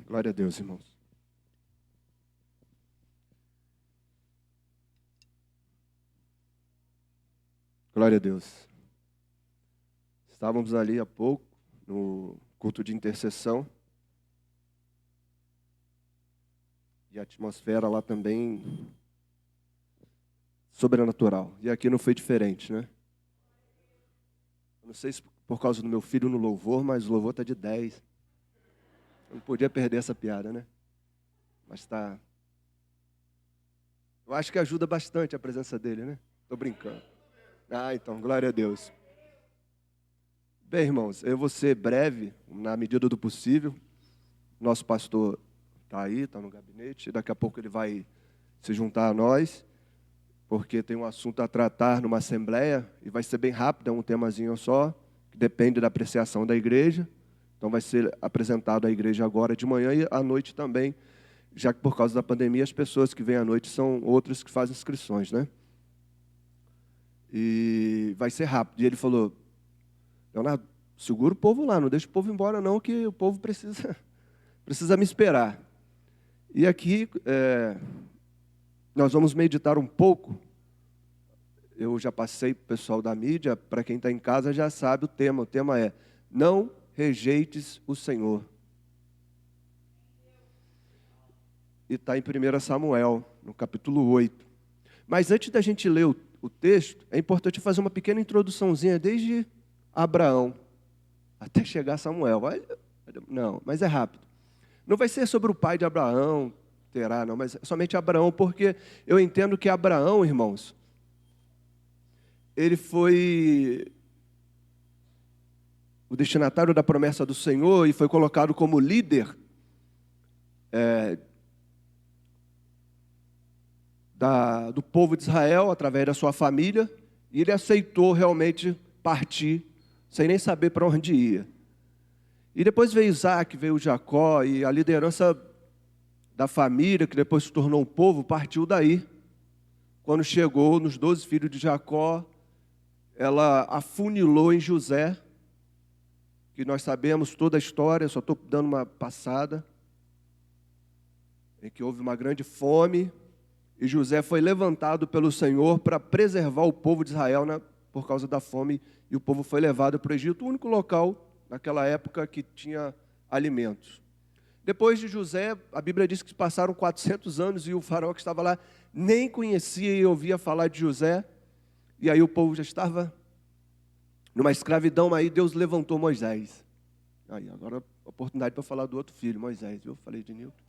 Glória a Deus, irmãos. Glória a Deus. Estávamos ali há pouco, no culto de intercessão. E a atmosfera lá também sobrenatural. E aqui não foi diferente, né? Eu não sei se por causa do meu filho no louvor, mas o louvor está de 10. Eu não podia perder essa piada, né? Mas está... Eu acho que ajuda bastante a presença dele, né? Estou brincando. Então, glória a Deus. Bem, irmãos, eu vou ser breve, na medida do possível. Nosso pastor está aí, está no gabinete. Daqui a pouco ele vai se juntar a nós, porque tem um assunto a tratar numa assembleia, e vai ser bem rápido, é um temazinho só, que depende da apreciação da igreja. Então vai ser apresentado à igreja agora de manhã e à noite também, já que por causa da pandemia as pessoas que vêm à noite são outras que fazem inscrições, né? E vai ser rápido. E ele falou: Leonardo, segura o povo lá, não deixa o povo embora não, que o povo precisa me esperar. E aqui nós vamos meditar um pouco. Eu já passei para o pessoal da mídia, para quem está em casa já sabe o tema. O tema é: não rejeites o Senhor. E está em 1 Samuel, no capítulo 8. Mas antes da gente ler o texto, é importante fazer uma pequena introduçãozinha desde Abraão até chegar a Samuel. Não, mas é rápido. Não vai ser sobre o pai de Abraão, Terá, não, mas somente Abraão, porque eu entendo que Abraão, irmãos, ele foi o destinatário da promessa do Senhor e foi colocado como líder do povo de Israel, através da sua família, e ele aceitou realmente partir, sem nem saber para onde ia. E depois veio Isaac, veio Jacó, e a liderança da família, que depois se tornou um povo, partiu daí. Quando chegou nos 12 filhos de Jacó, ela afunilou em José, que nós sabemos toda a história, só estou dando uma passada, em que houve uma grande fome, e José foi levantado pelo Senhor para preservar o povo de Israel por causa da fome, e o povo foi levado para o Egito, o único local naquela época que tinha alimentos. Depois de José, a Bíblia diz que passaram 400 anos e o faraó que estava lá nem conhecia e ouvia falar de José, e aí o povo já estava numa escravidão, aí Deus levantou Moisés. Aí agora a oportunidade para falar do outro filho, Moisés, viu? Falei de Nilton.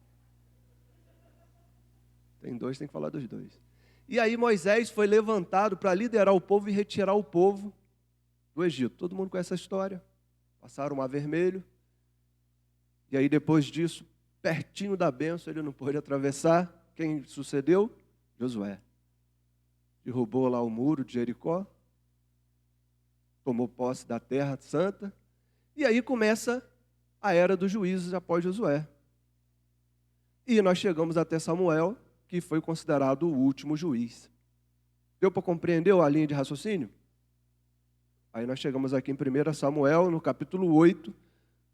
Tem dois, tem que falar dos dois. E aí Moisés foi levantado para liderar o povo e retirar o povo do Egito. Todo mundo conhece essa história. Passaram o Mar Vermelho. E aí depois disso, pertinho da bênção, ele não pôde atravessar. Quem sucedeu? Josué. Derrubou lá o muro de Jericó. Tomou posse da terra santa. E aí começa a era dos juízes após Josué. E nós chegamos até Samuel, que foi considerado o último juiz. Deu para compreender a linha de raciocínio? Aí nós chegamos aqui em 1 Samuel, no capítulo 8,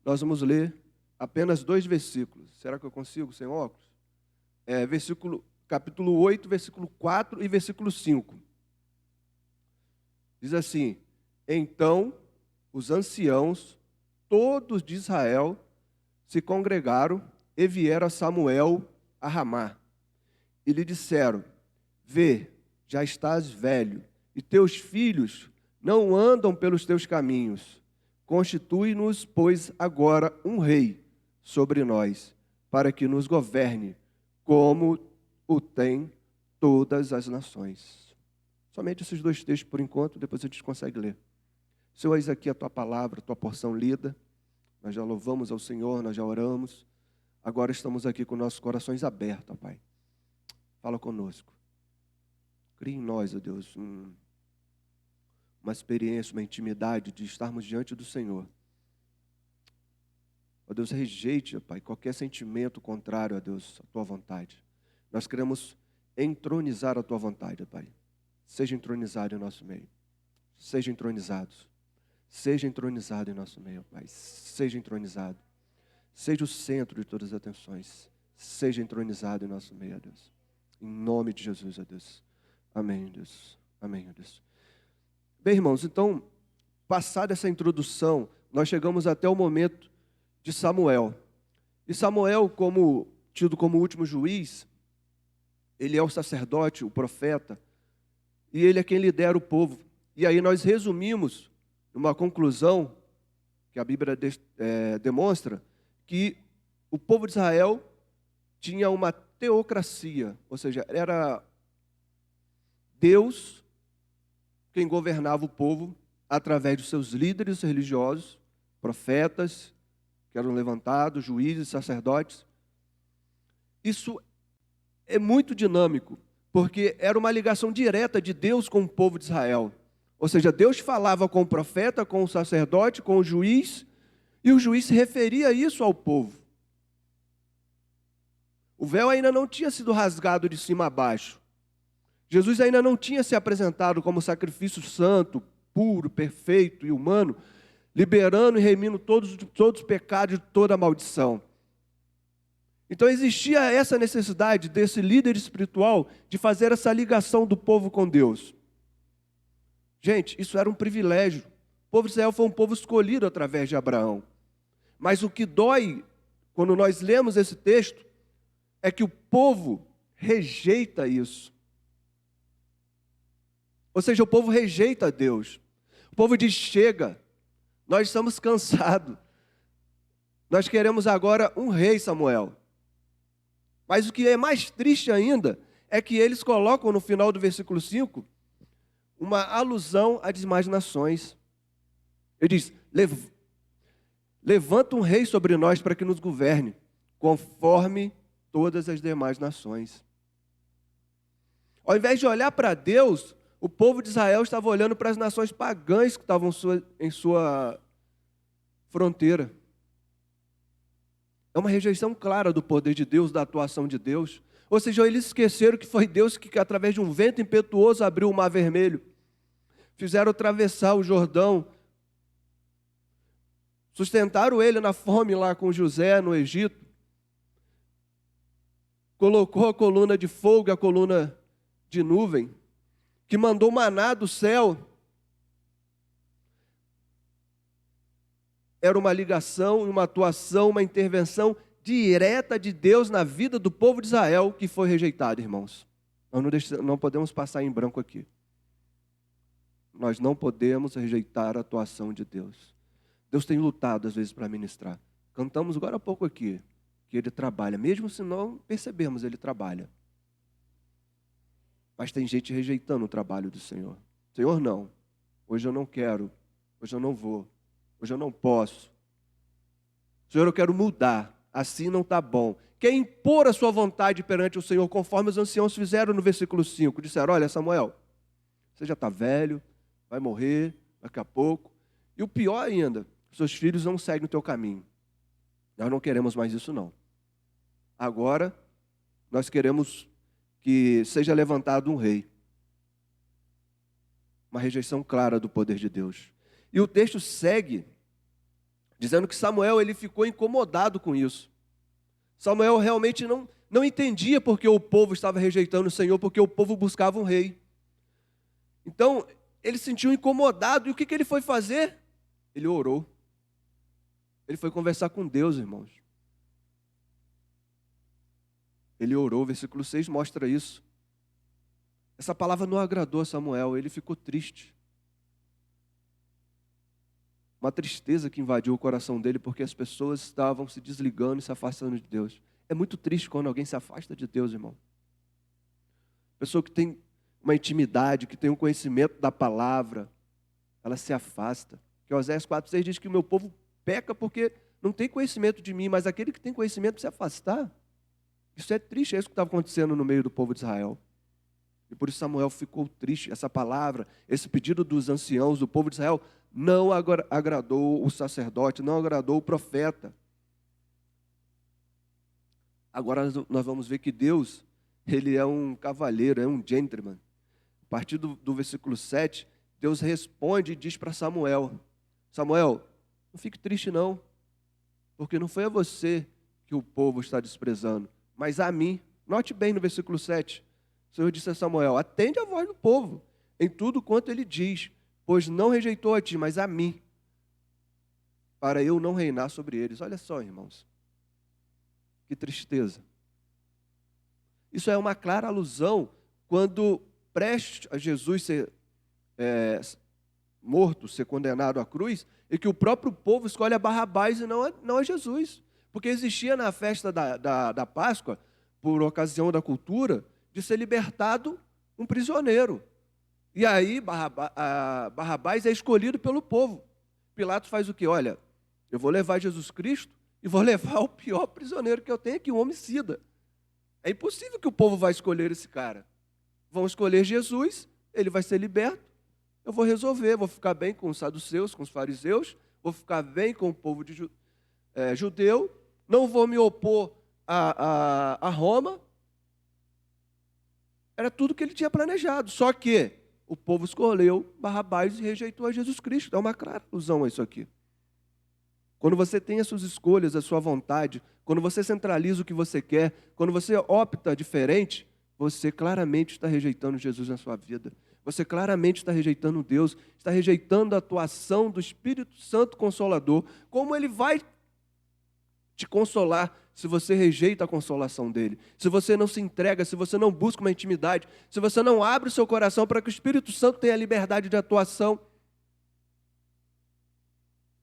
nós vamos ler apenas 2 versículos. Será que eu consigo sem óculos? Capítulo 8, versículo 4 e versículo 5. Diz assim: então os anciãos, todos de Israel, se congregaram e vieram a Samuel a Ramá. E lhe disseram: vê, já estás velho, e teus filhos não andam pelos teus caminhos. Constitui-nos, pois, agora um rei sobre nós, para que nos governe, como o tem todas as nações. Somente esses 2 textos por enquanto, depois a gente consegue ler. Senhor, eis aqui a tua palavra, a tua porção lida. Nós já louvamos ao Senhor, nós já oramos. Agora estamos aqui com nossos corações abertos, ó Pai. Fala conosco. Cria em nós, ó Deus, uma experiência, uma intimidade de estarmos diante do Senhor. Ó Deus, rejeite, ó Pai, qualquer sentimento contrário, ó Deus, à tua vontade. Nós queremos entronizar a tua vontade, ó Pai. Seja entronizado em nosso meio. Seja entronizado. Seja entronizado em nosso meio, ó Pai. Seja entronizado. seja o centro de todas as atenções. Seja entronizado em nosso meio, ó Deus. Em nome de Jesus, ó Deus. Amém, Deus. Amém, ó Deus. Bem, irmãos, então, passada essa introdução, nós chegamos até o momento de Samuel. E Samuel, tido como último juiz, ele é o sacerdote, o profeta, e ele é quem lidera o povo. E aí nós resumimos numa conclusão que a Bíblia demonstra que o povo de Israel tinha uma teocracia, ou seja, era Deus quem governava o povo através dos seus líderes religiosos, profetas, que eram levantados, juízes, sacerdotes. Isso é muito dinâmico, porque era uma ligação direta de Deus com o povo de Israel. Ou seja, Deus falava com o profeta, com o sacerdote, com o juiz, e o juiz se referia a isso ao povo. O véu ainda não tinha sido rasgado de cima a baixo. Jesus ainda não tinha se apresentado como sacrifício santo, puro, perfeito e humano, liberando e remindo todos os pecados e toda a maldição. Então existia essa necessidade desse líder espiritual de fazer essa ligação do povo com Deus. Gente, isso era um privilégio. O povo de Israel foi um povo escolhido através de Abraão. Mas o que dói quando nós lemos esse texto é que o povo rejeita isso. Ou seja, o povo rejeita Deus. O povo diz: chega, nós estamos cansados. Nós queremos agora um rei, Samuel. Mas o que é mais triste ainda é que eles colocam no final do versículo 5 uma alusão às demais nações. Ele diz: levanta um rei sobre nós para que nos governe, conforme todas as demais nações. Ao invés de olhar para Deus, o povo de Israel estava olhando para as nações pagãs que estavam em sua fronteira. É uma rejeição clara do poder de Deus, da atuação de Deus. Ou seja, eles esqueceram que foi Deus que através de um vento impetuoso, abriu o Mar Vermelho. Fizeram atravessar o Jordão. Sustentaram ele na fome lá com José no Egito. Colocou a coluna de fogo e a coluna de nuvem, que mandou maná do céu. Era uma ligação, uma atuação, uma intervenção direta de Deus na vida do povo de Israel que foi rejeitado, irmãos. Nós não podemos passar em branco aqui. Nós não podemos rejeitar a atuação de Deus. Deus tem lutado às vezes para ministrar. Cantamos agora há pouco aqui que Ele trabalha, mesmo se não percebermos, Ele trabalha. Mas tem gente rejeitando o trabalho do Senhor. Senhor, não. Hoje eu não quero. Hoje eu não vou. Hoje eu não posso. Senhor, eu quero mudar. Assim não está bom. Quer impor a sua vontade perante o Senhor, conforme os anciãos fizeram no versículo 5. Disseram: olha, Samuel, você já está velho, vai morrer daqui a pouco. E o pior ainda, seus filhos não seguem o teu caminho. Nós não queremos mais isso, não. Agora, nós queremos que seja levantado um rei. Uma rejeição clara do poder de Deus. E o texto segue dizendo que Samuel ele ficou incomodado com isso. Samuel realmente não entendia porque o povo estava rejeitando o Senhor, porque o povo buscava um rei. Então, ele se sentiu incomodado. E o que ele foi fazer? Ele orou. Ele foi conversar com Deus, irmãos. Ele orou, o versículo 6 mostra isso. Essa palavra não agradou a Samuel, ele ficou triste. Uma tristeza que invadiu o coração dele, porque as pessoas estavam se desligando e se afastando de Deus. É muito triste quando alguém se afasta de Deus, irmão. Pessoa que tem uma intimidade, que tem um conhecimento da palavra, ela se afasta. Que Oséias 4,6 diz que o meu povo peca porque não tem conhecimento de mim, mas aquele que tem conhecimento se afastar. Isso é triste, é isso que estava acontecendo no meio do povo de Israel. E por isso Samuel ficou triste. Essa palavra, esse pedido dos anciãos do povo de Israel, não agradou o sacerdote, não agradou o profeta. Agora nós vamos ver que Deus, Ele é um cavalheiro, é um gentleman. A partir do versículo 7, Deus responde e diz para Samuel: Samuel, não fique triste não, porque não foi a você que o povo está desprezando, mas a mim. Note bem no versículo 7, o Senhor disse a Samuel: atende a voz do povo, em tudo quanto ele diz, pois não rejeitou a ti, mas a mim, para eu não reinar sobre eles. Olha só, irmãos, que tristeza. Isso é uma clara alusão quando prestes a Jesus ser morto, ser condenado à cruz, e que o próprio povo escolhe a Barrabás e não a Jesus. Porque existia na festa da Páscoa, por ocasião da cultura, de ser libertado um prisioneiro. E aí Barrabás é escolhido pelo povo. Pilatos faz o quê? Olha, eu vou levar Jesus Cristo e vou levar o pior prisioneiro que eu tenho aqui, um homicida. É impossível que o povo vá escolher esse cara. Vão escolher Jesus, ele vai ser liberto, eu vou resolver, vou ficar bem com os saduceus, com os fariseus, vou ficar bem com o povo judeu, não vou me opor a Roma. Era tudo que ele tinha planejado, só que o povo escolheu Barrabás e rejeitou a Jesus Cristo. É uma clara alusão a isso aqui. Quando você tem as suas escolhas, a sua vontade, quando você centraliza o que você quer, quando você opta diferente, você claramente está rejeitando Jesus na sua vida. Você claramente está rejeitando Deus, está rejeitando a atuação do Espírito Santo Consolador. Como ele vai te consolar se você rejeita a consolação dele? Se você não se entrega, se você não busca uma intimidade, se você não abre o seu coração para que o Espírito Santo tenha liberdade de atuação.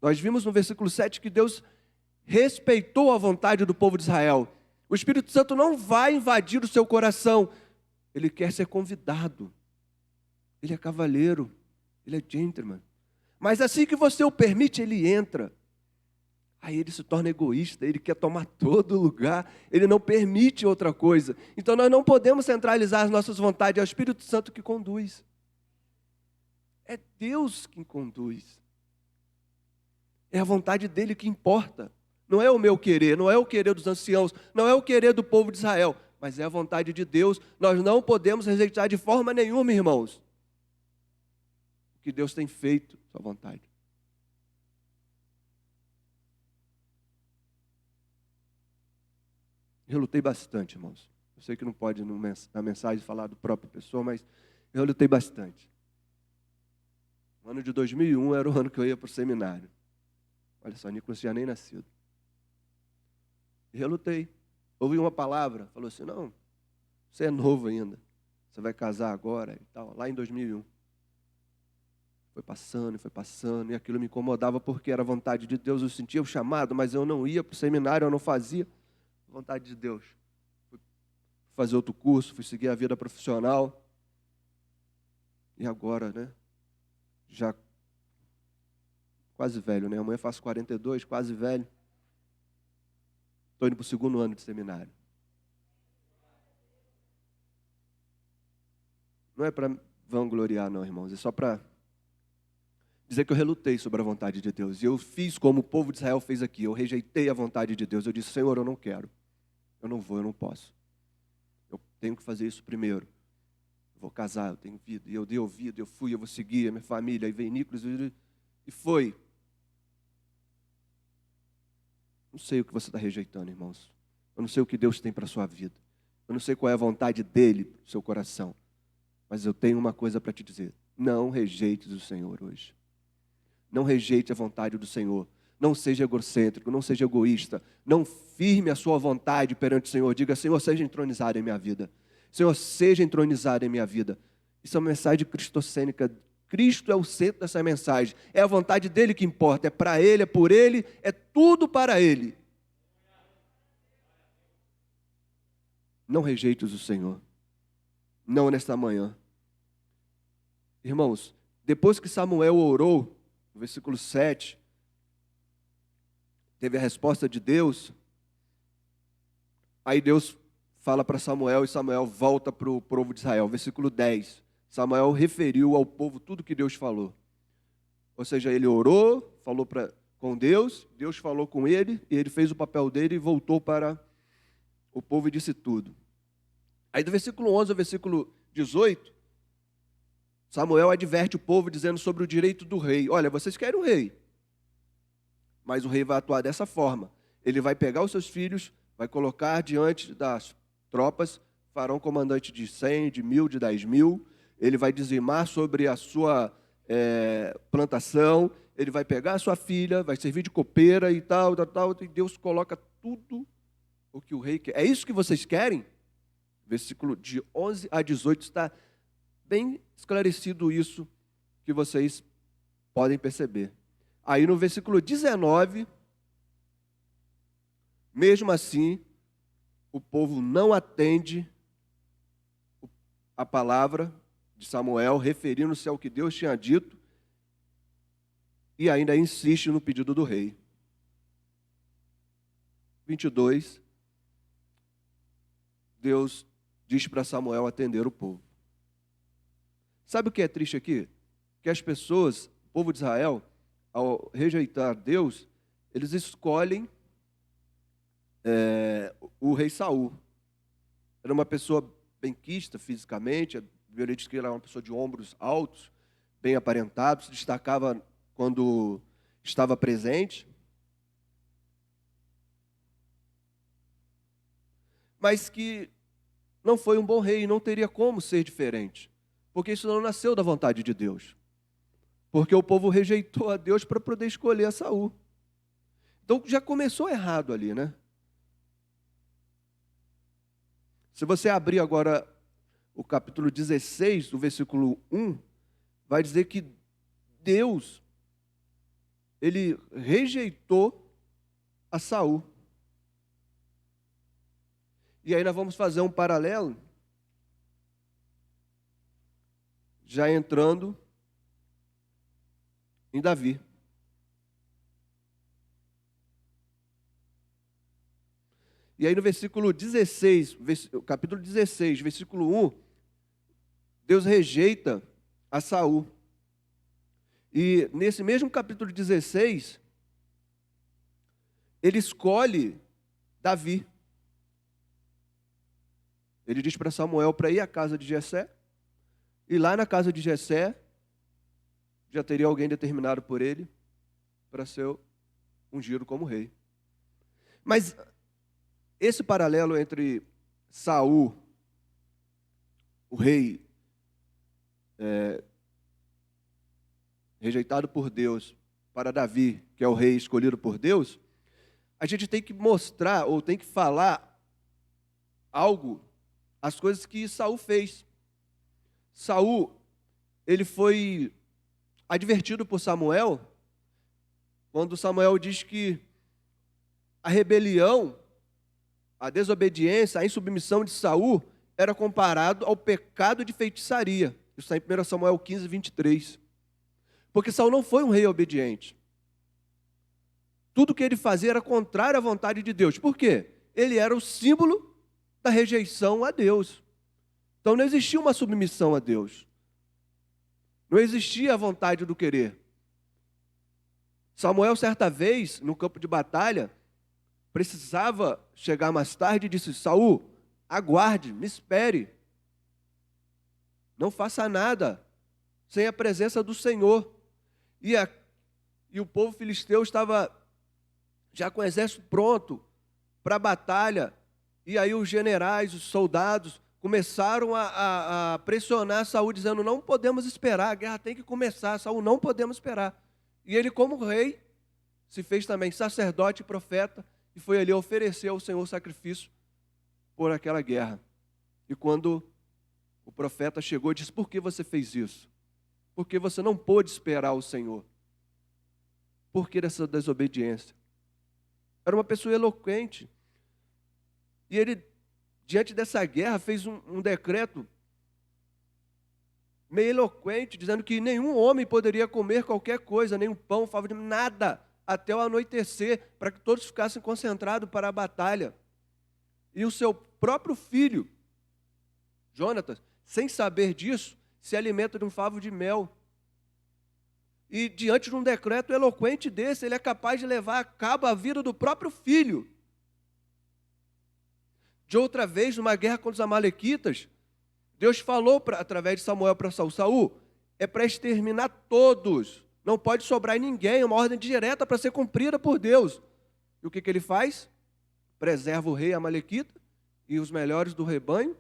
Nós vimos no versículo 7 que Deus respeitou a vontade do povo de Israel. O Espírito Santo não vai invadir o seu coração. Ele quer ser convidado. Ele é cavalheiro. Ele é gentleman. Mas assim que você o permite, ele entra. Aí ele se torna egoísta, ele quer tomar todo lugar, ele não permite outra coisa. Então nós não podemos centralizar as nossas vontades, é o Espírito Santo que conduz. É Deus quem conduz. É a vontade dele que importa. Não é o meu querer, não é o querer dos anciãos, não é o querer do povo de Israel, mas é a vontade de Deus. Nós não podemos rejeitar de forma nenhuma, irmãos, o que Deus tem feito, sua vontade. Eu lutei bastante, irmãos. Eu sei que não pode na mensagem falar do próprio pessoa, mas eu lutei bastante. O ano de 2001 era o ano que eu ia para o seminário. Olha só, Nicolas tinha nem nascido. E eu lutei. Ouvi uma palavra, falou assim: não, você é novo ainda, você vai casar agora e tal, lá em 2001. Foi passando, e aquilo me incomodava porque era vontade de Deus, eu sentia o chamado, mas eu não ia para o seminário, eu não fazia. Vontade de Deus. Fui fazer outro curso, fui seguir a vida profissional. E agora, né? Já quase velho, né? Amanhã eu faço 42, quase velho. Estou indo para o 2º ano de seminário. Não é para vangloriar, não, irmãos. É só para dizer que eu relutei sobre a vontade de Deus. E eu fiz como o povo de Israel fez aqui. Eu rejeitei a vontade de Deus. Eu disse: Senhor, eu não quero. Eu não vou, eu não posso. Eu tenho que fazer isso primeiro. Eu vou casar, eu tenho vida. E eu dei ouvido, eu fui, eu vou seguir a minha família. Aí veio Nicolas e foi. Não sei o que você está rejeitando, irmãos. Eu não sei o que Deus tem para a sua vida. Eu não sei qual é a vontade dele para o seu coração. Mas eu tenho uma coisa para te dizer. Não rejeites o Senhor hoje. Não rejeite a vontade do Senhor. Não seja egocêntrico, não seja egoísta. Não firme a sua vontade perante o Senhor. Diga: Senhor, seja entronizado em minha vida. Senhor, seja entronizado em minha vida. Isso é uma mensagem cristocênica. Cristo é o centro dessa mensagem. É a vontade dele que importa. É para ele, é por ele, é tudo para ele. Não rejeites o Senhor. Não nesta manhã. Irmãos, depois que Samuel orou, no versículo 7, teve a resposta de Deus. Aí Deus fala para Samuel e Samuel volta para o povo de Israel. Versículo 10. Samuel referiu ao povo tudo que Deus falou. Ou seja, ele orou, falou com Deus, Deus falou com ele, e ele fez o papel dele e voltou para o povo e disse tudo. Aí do versículo 11 ao versículo 18, Samuel adverte o povo dizendo sobre o direito do rei. Olha, vocês querem um rei, mas o rei vai atuar dessa forma. ele vai pegar os seus filhos, vai colocar diante das tropas, farão comandante de 100, de 1000, de 10.000, ele vai dizimar sobre a sua plantação, ele vai pegar a sua filha, vai servir de copeira e tal, e Deus coloca tudo o que o rei quer. É isso que vocês querem? Versículo de 11 a 18 está bem esclarecido isso que vocês podem perceber. Aí no versículo 19, mesmo assim, o povo não atende a palavra de Samuel, referindo-se ao que Deus tinha dito, e ainda insiste no pedido do rei. 22, Deus diz para Samuel atender o povo. Sabe o que é triste aqui? Que as pessoas, o povo de Israel, ao rejeitar Deus, eles escolhem o rei Saul. Era uma pessoa benquista fisicamente, a Bíblia diz que ele era uma pessoa de ombros altos, bem aparentado, se destacava quando estava presente. Mas que não foi um bom rei, não teria como ser diferente, porque isso não nasceu da vontade de Deus, porque o povo rejeitou a Deus para poder escolher a Saul. Então já começou errado ali, né? Se você abrir agora o capítulo 16, do versículo 1, vai dizer que Deus, ele rejeitou a Saul. E aí nós vamos fazer um paralelo, já entrando em Davi. E aí no versículo 16, capítulo 16, versículo 1, Deus rejeita a Saul. E nesse mesmo capítulo 16, ele escolhe Davi. Ele diz para Samuel para ir à casa de Jessé, e lá na casa de Jessé, já teria alguém determinado por ele para ser ungido como rei. Mas esse paralelo entre Saul, o rei rejeitado por Deus, para Davi, que é o rei escolhido por Deus, a gente tem que mostrar, ou tem que falar algo, as coisas que Saul fez. Saul, ele foi advertido por Samuel, quando Samuel diz que a rebelião, a desobediência, a insubmissão de Saul era comparado ao pecado de feitiçaria. Isso está em 1 Samuel 15, 23. Porque Saul não foi um rei obediente. Tudo que ele fazia era contrário à vontade de Deus. Por quê? Ele era o símbolo da rejeição a Deus. Então não existia uma submissão a Deus. Não existia a vontade do querer. Samuel, certa vez, no campo de batalha, precisava chegar mais tarde e disse: Saul, aguarde, me espere. Não faça nada sem a presença do Senhor. E o povo filisteu estava já com o exército pronto para a batalha. E aí os generais, os soldados, começaram a pressionar Saul, dizendo: não podemos esperar, a guerra tem que começar, Saul, não podemos esperar. E ele, como rei, se fez também sacerdote e profeta, e foi ali oferecer ao Senhor sacrifício por aquela guerra. E quando o profeta chegou, disse: por que você fez isso? Porque você não pôde esperar o Senhor. Por que dessa desobediência? Era uma pessoa eloquente. E ele, diante dessa guerra, fez um decreto meio eloquente, dizendo que nenhum homem poderia comer qualquer coisa, nem um pão, favo de nada, até o anoitecer, para que todos ficassem concentrados para a batalha. E o seu próprio filho, Jonatas, sem saber disso, se alimenta de um favo de mel. E diante de um decreto eloquente desse, ele é capaz de levar a cabo a vida do próprio filho. De outra vez, numa guerra contra os amalequitas, Deus falou através de Samuel para Saul: Saul, é para exterminar todos, não pode sobrar ninguém, é uma ordem direta para ser cumprida por Deus. E o que ele faz? Preserva o rei amalequita e os melhores do rebanho,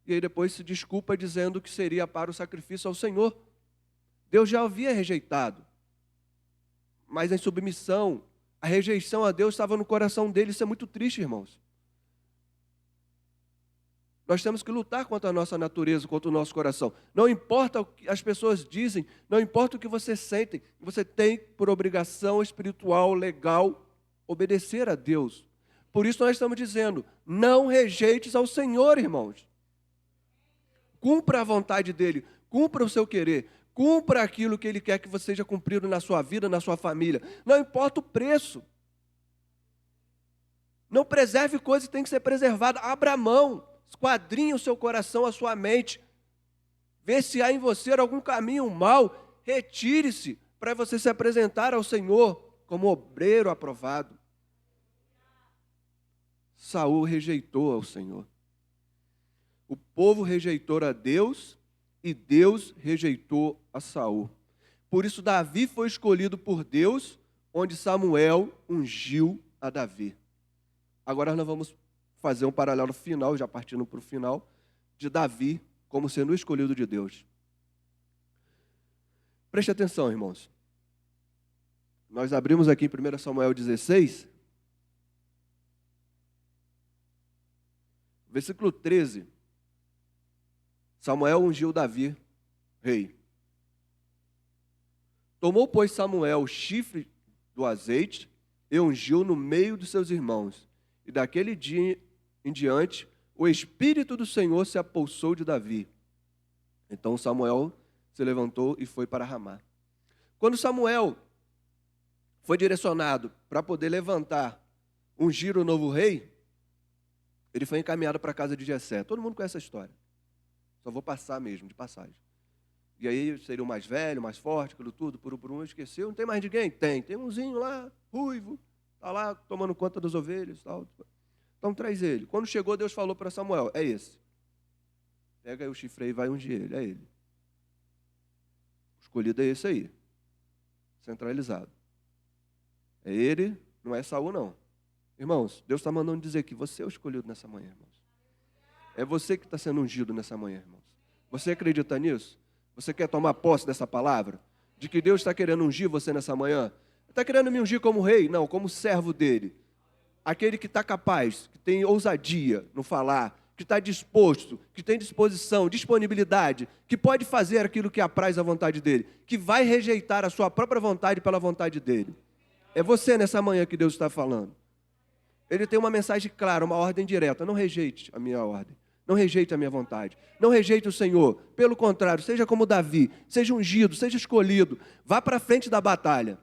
e aí depois se desculpa dizendo que seria para o sacrifício ao Senhor. Deus já havia rejeitado, mas em submissão, a rejeição a Deus estava no coração dele. Isso é muito triste, irmãos. Nós temos que lutar contra a nossa natureza, contra o nosso coração. Não importa o que as pessoas dizem, não importa o que você sente, você tem por obrigação espiritual, legal, obedecer a Deus. Por isso nós estamos dizendo, não rejeites ao Senhor, irmãos. Cumpra a vontade dEle, cumpra o seu querer, cumpra aquilo que Ele quer que você seja cumprido na sua vida, na sua família. Não importa o preço. Não preserve coisas que têm que ser preservadas. Abra mão. Esquadrinhe o seu coração, a sua mente. Vê se há em você algum caminho mau. Retire-se para você se apresentar ao Senhor como obreiro aprovado. Saul rejeitou ao Senhor. O povo rejeitou a Deus e Deus rejeitou a Saul. Por isso Davi foi escolhido por Deus, onde Samuel ungiu a Davi. Agora nós vamos fazer um paralelo final, já partindo para o final, de Davi como sendo o escolhido de Deus. Preste atenção, irmãos. Nós abrimos aqui em 1 Samuel 16, versículo 13. Samuel ungiu Davi, rei. Tomou, pois, Samuel o chifre do azeite e ungiu no meio dos seus irmãos. E daquele dia em diante, o Espírito do Senhor se apossou de Davi. Então Samuel se levantou e foi para Ramá. Quando Samuel foi direcionado para poder levantar, ungir o novo rei, ele foi encaminhado para a casa de Jessé. Todo mundo conhece essa história. Só vou passar mesmo, de passagem. E aí seria o mais velho, mais forte, aquilo tudo, por um, esqueceu. Não tem mais ninguém? Tem umzinho lá, ruivo, está lá tomando conta das ovelhas e tal. Então traz ele. Quando chegou, Deus falou para Samuel, é esse. Pega aí o chifre aí e vai ungir ele, é ele. O escolhido é esse aí. Centralizado. É ele, não é Saul não. Irmãos, Deus está mandando dizer que você é o escolhido nessa manhã, irmãos. É você que está sendo ungido nessa manhã, irmãos. Você acredita nisso? Você quer tomar posse dessa palavra? De que Deus está querendo ungir você nessa manhã? Está querendo me ungir como rei? Não, como servo dele. Aquele que está capaz, que tem ousadia no falar, que está disposto, que tem disposição, disponibilidade, que pode fazer aquilo que apraz a vontade dele, que vai rejeitar a sua própria vontade pela vontade dele. É você nessa manhã que Deus está falando. Ele tem uma mensagem clara, uma ordem direta. Não rejeite a minha ordem. Não rejeite a minha vontade. Não rejeite o Senhor. Pelo contrário, seja como Davi. Seja ungido, seja escolhido. Vá para a frente da batalha.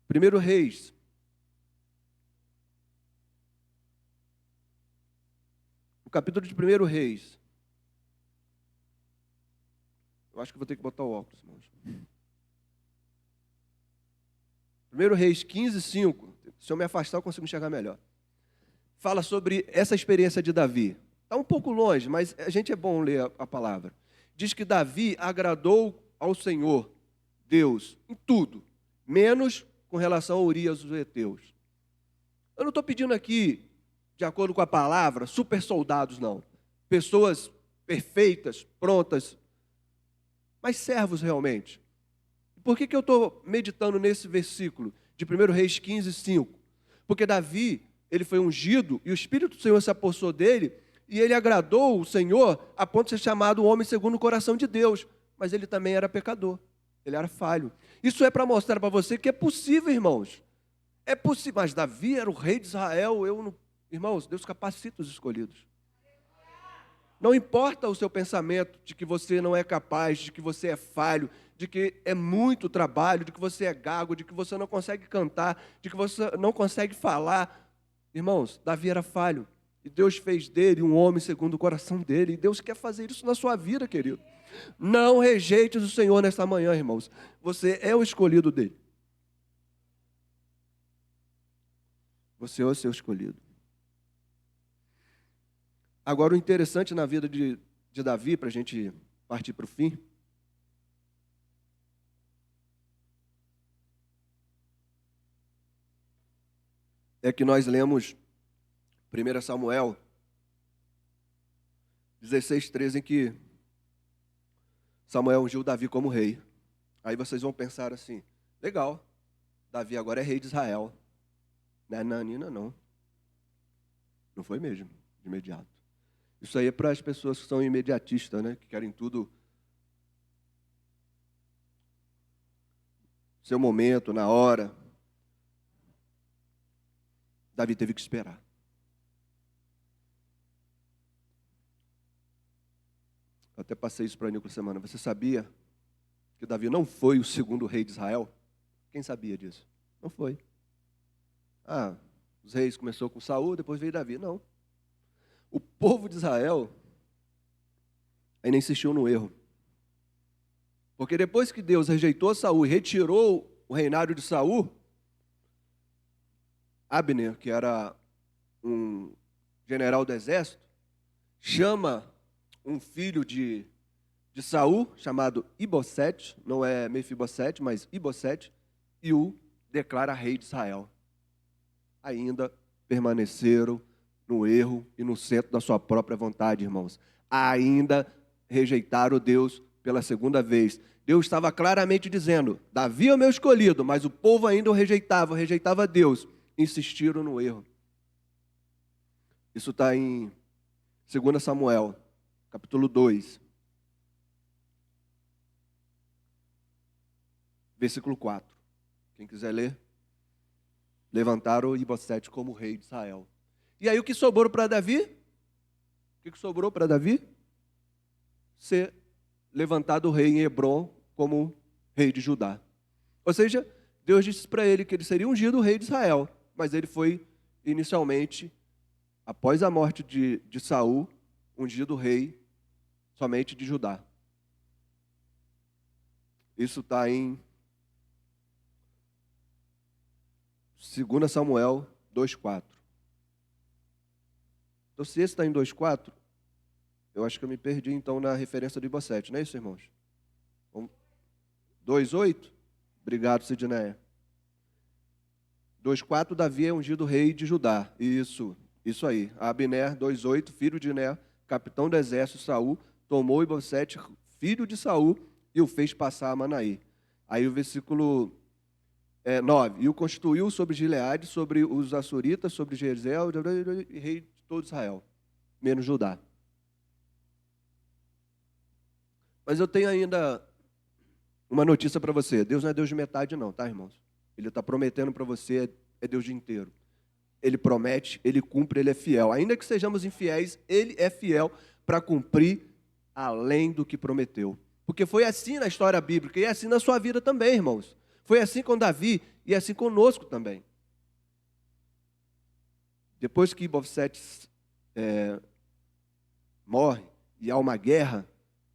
1 Reis. O capítulo de 1 Reis. Eu acho que vou ter que botar o óculos, irmãos. 1 Reis 15, 5. Se eu me afastar, eu consigo enxergar melhor. Fala sobre essa experiência de Davi. Está um pouco longe, mas a gente é bom ler a palavra. Diz que Davi agradou ao Senhor, Deus, em tudo, menos com relação a Urias dos heteus. Eu não estou pedindo aqui, de acordo com a palavra, super soldados, não. Pessoas perfeitas, prontas, mas servos realmente. Por que eu estou meditando nesse versículo de 1 Reis 15, 5? Porque Davi, ele foi ungido e o Espírito do Senhor se apossou dele e ele agradou o Senhor a ponto de ser chamado o homem segundo o coração de Deus. Mas ele também era pecador, ele era falho. Isso é para mostrar para você que é possível, irmãos. É possível, mas Davi era o rei de Israel. Irmãos, Deus capacita os escolhidos. Não importa o seu pensamento de que você não é capaz, de que você é falho, de que é muito trabalho, de que você é gago, de que você não consegue cantar, de que você não consegue falar. Irmãos, Davi era falho. E Deus fez dele um homem segundo o coração dele. E Deus quer fazer isso na sua vida, querido. Não rejeite o Senhor nesta manhã, irmãos. Você é o escolhido dele. Você é o seu escolhido. Agora, o interessante na vida de Davi, para a gente partir para o fim, é que nós lemos 1 Samuel 16:13, em que Samuel ungiu Davi como rei. Aí vocês vão pensar assim, legal, Davi agora é rei de Israel. Não é nanina, não. Não foi mesmo, de imediato. Isso aí é para as pessoas que são imediatistas, né? Que querem tudo seu momento, na hora. Davi teve que esperar. Eu até passei isso para a Nico semana. Você sabia que Davi não foi o segundo rei de Israel? Quem sabia disso? Não foi. Os reis começou com Saul, depois veio Davi. Não. O povo de Israel ainda insistiu no erro. Porque depois que Deus rejeitou Saul e retirou o reinado de Saul, Abner, que era um general do exército, chama um filho de Saul, chamado Ibosete, não é Mefibosete, mas Ibosete, e o declara rei de Israel. Ainda permaneceram no erro e no centro da sua própria vontade, irmãos. Ainda rejeitaram Deus pela segunda vez. Deus estava claramente dizendo, Davi é o meu escolhido, mas o povo ainda o rejeitava Deus. Insistiram no erro. Isso está em 2 Samuel, capítulo 2, versículo 4. Quem quiser ler. Levantaram Ibosete como rei de Israel. E aí o que sobrou para Davi? O que sobrou para Davi? Ser levantado rei em Hebrom como rei de Judá. Ou seja, Deus disse para ele que ele seria ungido rei de Israel, mas ele foi inicialmente, após a morte de Saul, ungido rei somente de Judá. Isso está em 2 Samuel 2,4. Então, se esse está em 2,4, eu acho que eu me perdi, então, na referência do Ibosete, não é isso, irmãos? 2,8? Obrigado, Sidneia. 2,4, Davi é ungido rei de Judá. Isso aí. Abner, 2,8, filho de Ner, capitão do exército, Saul, tomou Ibosete, filho de Saul, e o fez passar a Manaí. Aí o versículo 9. E o constituiu sobre Gileade, sobre os Assuritas, sobre Jezreel, e rei de todo Israel, menos Judá. Mas eu tenho ainda uma notícia para você. Deus não é Deus de metade não, tá, irmãos? Ele está prometendo para você, é Deus de inteiro. Ele promete, Ele cumpre, Ele é fiel. Ainda que sejamos infiéis, Ele é fiel para cumprir além do que prometeu. Porque foi assim na história bíblica e é assim na sua vida também, irmãos. Foi assim com Davi e é assim conosco também. Depois que Ibosete morre e há uma guerra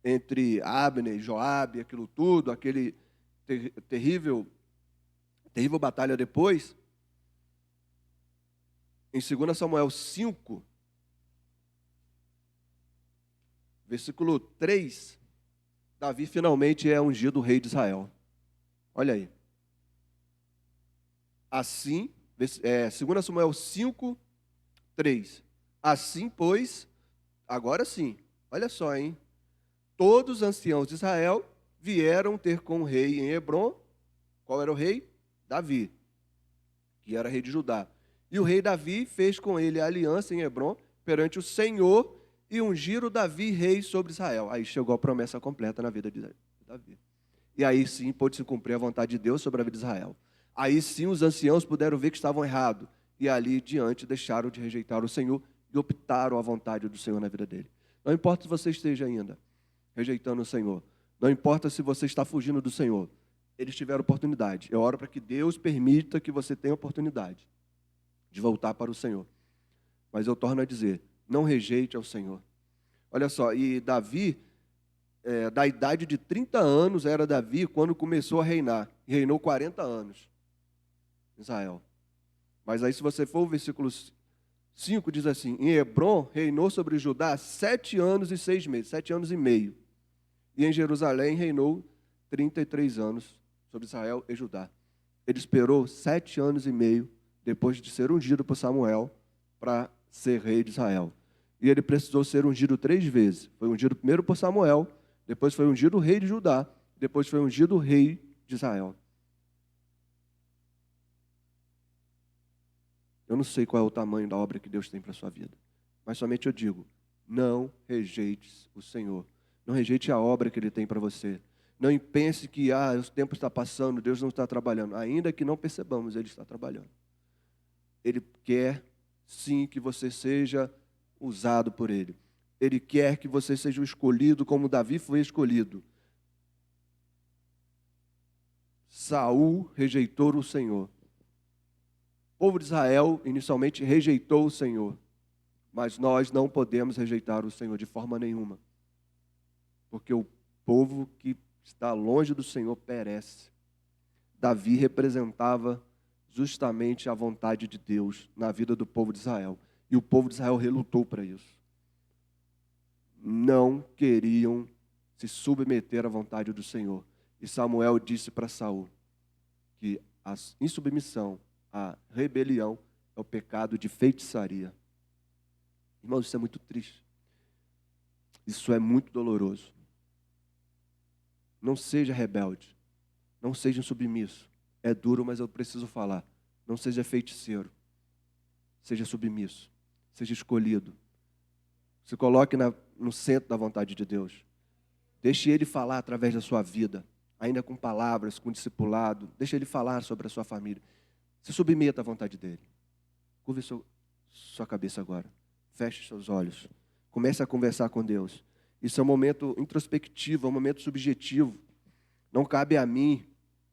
entre Abner e Joabe, aquilo tudo, aquele terrível batalha depois, em 2 Samuel 5, versículo 3, Davi finalmente é ungido rei de Israel. Olha aí. Assim, 2 Samuel 5, 3. Assim, pois, agora sim, olha só, hein? Todos os anciãos de Israel vieram ter com o rei em Hebrom. Qual era o rei? Davi, que era rei de Judá. E o rei Davi fez com ele a aliança em Hebrom perante o Senhor e ungiram Davi rei sobre Israel. Aí chegou a promessa completa na vida de Davi. E aí sim pôde se cumprir a vontade de Deus sobre a vida de Israel. Aí sim os anciãos puderam ver que estavam errados. E ali diante deixaram de rejeitar o Senhor e optaram a vontade do Senhor na vida dele. Não importa se você esteja ainda rejeitando o Senhor. Não importa se você está fugindo do Senhor. Eles tiveram oportunidade. Eu oro para que Deus permita que você tenha oportunidade de voltar para o Senhor. Mas eu torno a dizer, não rejeite ao Senhor. Olha só, e Davi, da idade de 30 anos, era Davi quando começou a reinar. E reinou 40 anos em Israel. Mas aí se você for o versículo 5, diz assim, em Hebrom reinou sobre Judá 7 anos e 6 meses, 7 anos e meio. E em Jerusalém reinou 33 anos sobre Israel e Judá. Ele esperou 7 anos e meio depois de ser ungido por Samuel para ser rei de Israel. E ele precisou ser ungido 3 vezes. Foi ungido primeiro por Samuel, depois foi ungido rei de Judá, depois foi ungido rei de Israel. Eu não sei qual é o tamanho da obra que Deus tem para a sua vida, mas somente eu digo, não rejeites o Senhor. Não rejeite a obra que Ele tem para você. Não pense que o tempo está passando, Deus não está trabalhando. Ainda que não percebamos, Ele está trabalhando. Ele quer, sim, que você seja usado por Ele. Ele quer que você seja o escolhido como Davi foi escolhido. Saul rejeitou o Senhor. O povo de Israel inicialmente rejeitou o Senhor. Mas nós não podemos rejeitar o Senhor de forma nenhuma. Porque o povo que está longe do Senhor perece. Davi representava justamente a vontade de Deus na vida do povo de Israel. E o povo de Israel relutou para isso. Não queriam se submeter à vontade do Senhor. E Samuel disse para Saul que a insubmissão, a rebelião, é o pecado de feitiçaria. Irmãos, isso é muito triste. Isso é muito doloroso. Não seja rebelde. Não seja insubmisso. É duro, mas eu preciso falar. Não seja feiticeiro. Seja submisso. Seja escolhido. Se coloque no centro da vontade de Deus. Deixe Ele falar através da sua vida. Ainda com palavras, com discipulado. Deixe Ele falar sobre a sua família. Se submeta à vontade dEle. Curve sua cabeça agora. Feche seus olhos. Comece a conversar com Deus. Isso é um momento introspectivo, é um momento subjetivo. Não cabe a mim,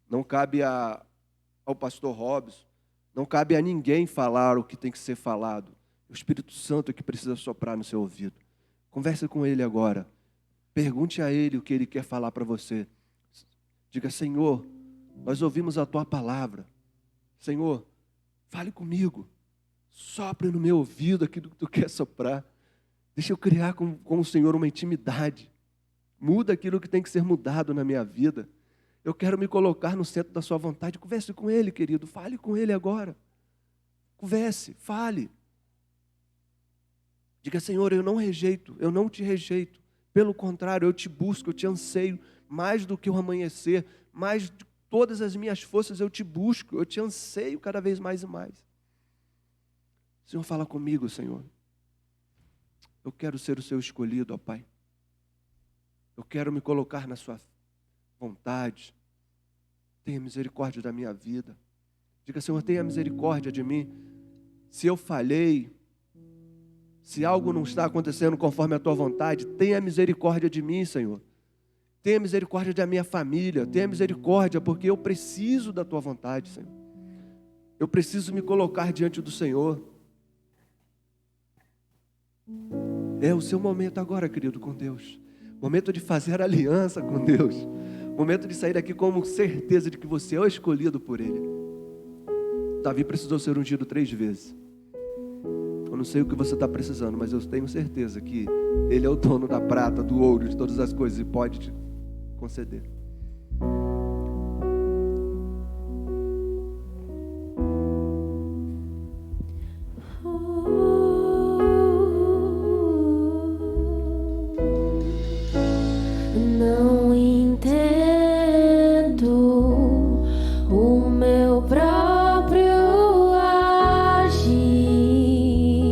não cabe ao pastor Robson, não cabe a ninguém falar o que tem que ser falado. O Espírito Santo é que precisa soprar no seu ouvido. Converse com Ele agora. Pergunte a Ele o que Ele quer falar para você. Diga, Senhor, nós ouvimos a Tua palavra. Senhor, fale comigo. Sopre no meu ouvido aquilo que Tu quer soprar. Deixa eu criar com o Senhor uma intimidade. Muda aquilo que tem que ser mudado na minha vida. Eu quero me colocar no centro da sua vontade. Converse com Ele, querido. Fale com Ele agora. Converse, fale. Diga, Senhor, eu não rejeito, eu não te rejeito. Pelo contrário, eu te busco, eu te anseio. Mais do que o amanhecer, mais de todas as minhas forças eu te busco. Eu te anseio cada vez mais e mais. Senhor, fala comigo, Senhor. Eu quero ser o seu escolhido, ó Pai. Eu quero me colocar na sua vontade. Tenha misericórdia da minha vida. Diga, Senhor, tenha misericórdia de mim. Se eu falhei, se algo não está acontecendo conforme a tua vontade, tenha misericórdia de mim, Senhor. Tenha misericórdia da minha família. Tenha misericórdia, porque eu preciso da tua vontade, Senhor. Eu preciso me colocar diante do Senhor. É o seu momento agora, querido, com Deus. Momento de fazer aliança com Deus. Momento de sair daqui com certeza de que você é o escolhido por Ele. Davi precisou ser ungido 3 vezes. Eu não sei o que você está precisando, mas eu tenho certeza que Ele é o dono da prata, do ouro, de todas as coisas e pode te conceder.